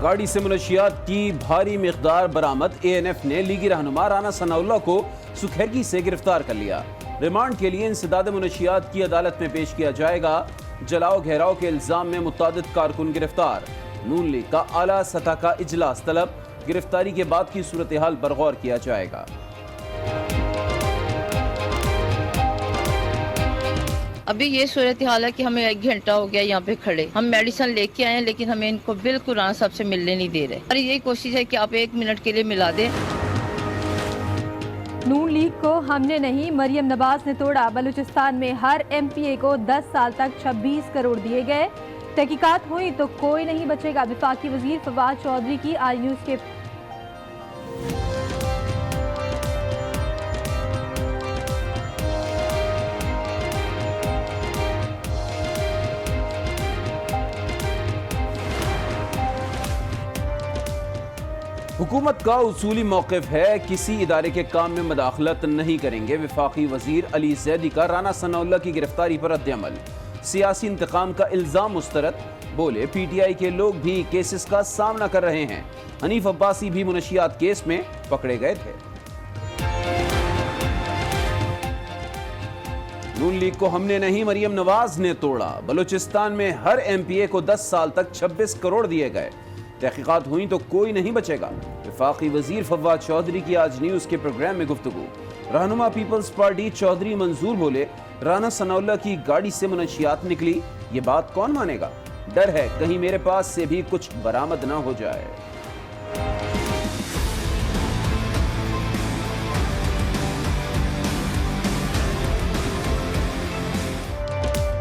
گاڑی سے منشیات کی بھاری مقدار برآمد۔ اے این ایف نے لیگی رہنما رانا ثناء اللہ کو سکھیرگی سے گرفتار کر لیا۔ ریمانڈ کے لیے انسداد منشیات کی عدالت میں پیش کیا جائے گا۔ جلاؤ گھیراؤ کے الزام میں متعدد کارکن گرفتار۔ نون لیگ کا اعلیٰ سطح کا اجلاس طلب۔ گرفتاری کے بعد کی صورتحال پر غور کیا جائے گا۔ ابھی یہ صورتحال ہے کہ ہمیں 1 گھنٹہ ہو گیا یہاں پہ کھڑے، ہم میڈیسن لے کے آئے ہیں لیکن ہمیں ان کو بالکل رانا صاحب سے ملنے نہیں دے رہے۔ اور یہی کوشش ہے کہ آپ 1 منٹ کے لیے ملا دیں۔ نون لیگ کو ہم نے نہیں، مریم نواز نے توڑا۔ بلوچستان میں ہر ایم پی اے کو 10 سال تک 26 کروڑ دیے گئے۔ تحقیقات ہوئی تو کوئی نہیں بچے گا۔ وفاقی وزیر فواد چودھری کی آئی نیوز کے حکومت کا اصولی موقف ہے کسی ادارے کے کام میں مداخلت نہیں کریں گے۔ وفاقی وزیر علی زیدی کا رانا ثناء اللہ کی گرفتاری پر رد عمل۔ سیاسی انتقام کا الزام مسترد، بولے پی ٹی آئی کے لوگ بھی کیسز کا سامنا کر رہے ہیں۔ حنیف عباسی بھی منشیات کیس میں پکڑے گئے تھے۔ نون لیگ کو ہم نے نہیں، مریم نواز نے توڑا۔ بلوچستان میں ہر ایم پی اے کو 10 سال تک 26 کروڑ دیے گئے۔ تحقیقات ہوئیں تو کوئی نہیں بچے گا۔ وفاقی وزیر فواد چودھری کی آج نیوز کے پروگرام میں گفتگو۔ رہنما پیپلز پارٹی چودھری منظور بولے رانا ثناء اللہ کی گاڑی سے منشیات نکلی، یہ بات کون مانے گا؟ ڈر ہے کہیں میرے پاس سے بھی کچھ برآمد نہ ہو جائے۔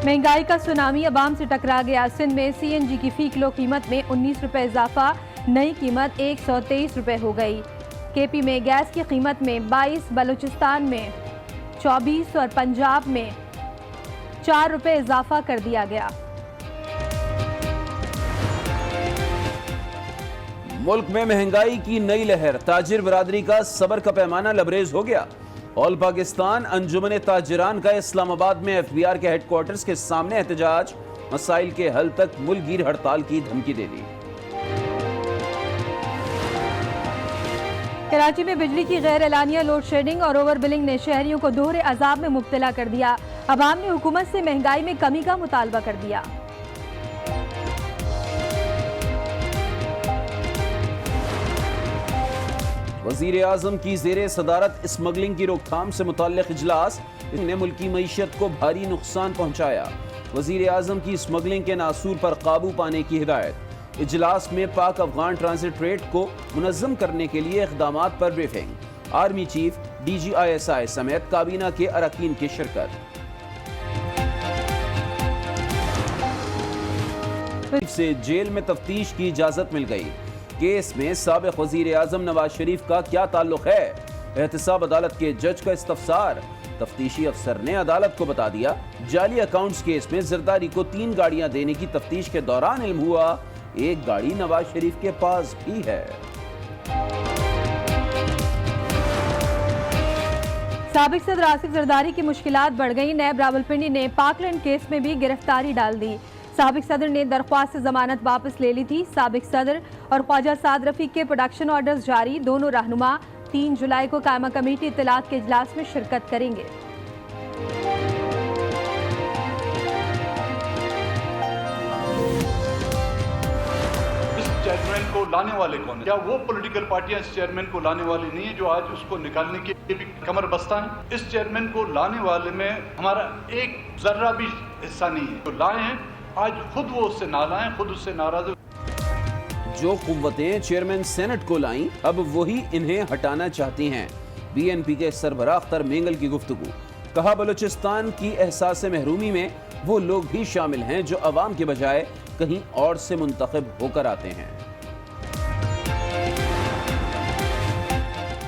مہنگائی کا سونامی عوام سے ٹکرا گیا۔ سندھ میں سی این جی کی فی کلو قیمت میں 19 روپے اضافہ، نئی قیمت 123 روپے ہو گئی۔ کے پی میں گیس کی قیمت میں 22، بلوچستان میں 24 اور پنجاب میں 4 روپے اضافہ کر دیا گیا۔ ملک میں مہنگائی کی نئی لہر، تاجر برادری کا صبر کا پیمانہ لبریز ہو گیا۔ آل پاکستان انجمن تاجران کا اسلام آباد میں ایف بی آر کے ہیڈ کوارٹرز کے سامنے احتجاج، مسائل کے حل تک ملک گیر ہڑتال کی دھمکی دے دی۔ کراچی میں بجلی کی غیر اعلانیہ لوڈ شیڈنگ اور اوور بلنگ نے شہریوں کو دوہرے عذاب میں مبتلا کر دیا۔ عوام نے حکومت سے مہنگائی میں کمی کا مطالبہ کر دیا۔ وزیر اعظم کی زیر صدارت اسمگلنگ کی روک تھام سے متعلق اجلاس، ان نے ملکی معیشت کو بھاری نقصان پہنچایا۔ وزیر اعظم کی اسمگلنگ کے ناسور پر قابو پانے کی ہدایت۔ اجلاس میں پاک افغان ٹرانزٹ ریٹ کو منظم کرنے کے لیے اقدامات پر بریفنگ۔ Army chief, D G I S I سمیت کابینہ کے اراکین کی شرکت۔ سے جیل میں تفتیش کی اجازت مل گئی۔ کیس میں سابق وزیر اعظم نواز شریف کا کیا تعلق ہے؟ احتساب عدالت کے جج کا استفسار۔ تفتیشی افسر نے عدالت کو بتا دیا جعلی اکاؤنٹس کیس میں زرداری کو 3 گاڑیاں دینے کی تفتیش کے دوران علم ہوا 1 گاڑی نواز شریف کے پاس بھی ہے۔ سابق صدر آصف زرداری کی مشکلات بڑھ گئیں۔ نیب راولپنڈی نے پاکلینڈ کیس میں بھی گرفتاری ڈال دی۔ سابق صدر نے درخواست ضمانت واپس لے لی تھی۔ سابق صدر اور خواجہ سعد رفیق کے پروڈکشن آرڈرز جاری۔ دونوں رہنما 3 جولائی کو قائمہ کمیٹی اطلاعات کے اجلاس میں شرکت کریں گے۔ اس چیئرمین کو لانے والے کون ہیں؟ کیا وہ پولیٹیکل پارٹیاں اس چیئرمین کو لانے والی نہیں ہیں جو آج اس کو نکالنے کے لیے بھی کمر بستہ ہیں؟ اس چیئرمین کو لانے والے میں ہمارا ایک ذرہ بھی حصہ نہیں ہے۔ تو لائے ہیں، آج خود وہ اس سے نہ لائیں، خود اس سے ناراض۔ جو قوتیں چیئرمین سینٹ کو لائیں اب وہی انہیں ہٹانا چاہتی ہیں۔ بی این پی کے سربراہ اختر مینگل کی گفتگو۔ کہا بلوچستان کی احساس محرومی میں وہ لوگ بھی شامل ہیں جو عوام کے بجائے کہیں اور سے منتخب ہو کر آتے ہیں۔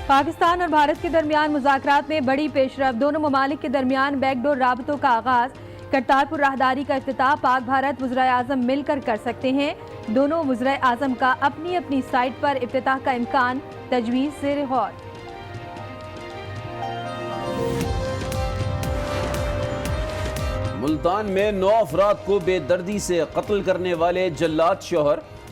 پاکستان اور بھارت کے درمیان مذاکرات میں بڑی پیش رفت۔ دونوں ممالک کے درمیان بیک ڈور رابطوں کا آغاز۔ کرتارپور راہداری کا افتتاح پاک بھارت وزرائے اعظم مل کر سکتے ہیں۔ دونوں وزرائے اعظم کا اپنی اپنی سائٹ پر افتتاح کا امکان، تجویز زیر غور۔ ملتان میں 9 افراد کو بے دردی سے قتل کرنے والے جلاد شوہر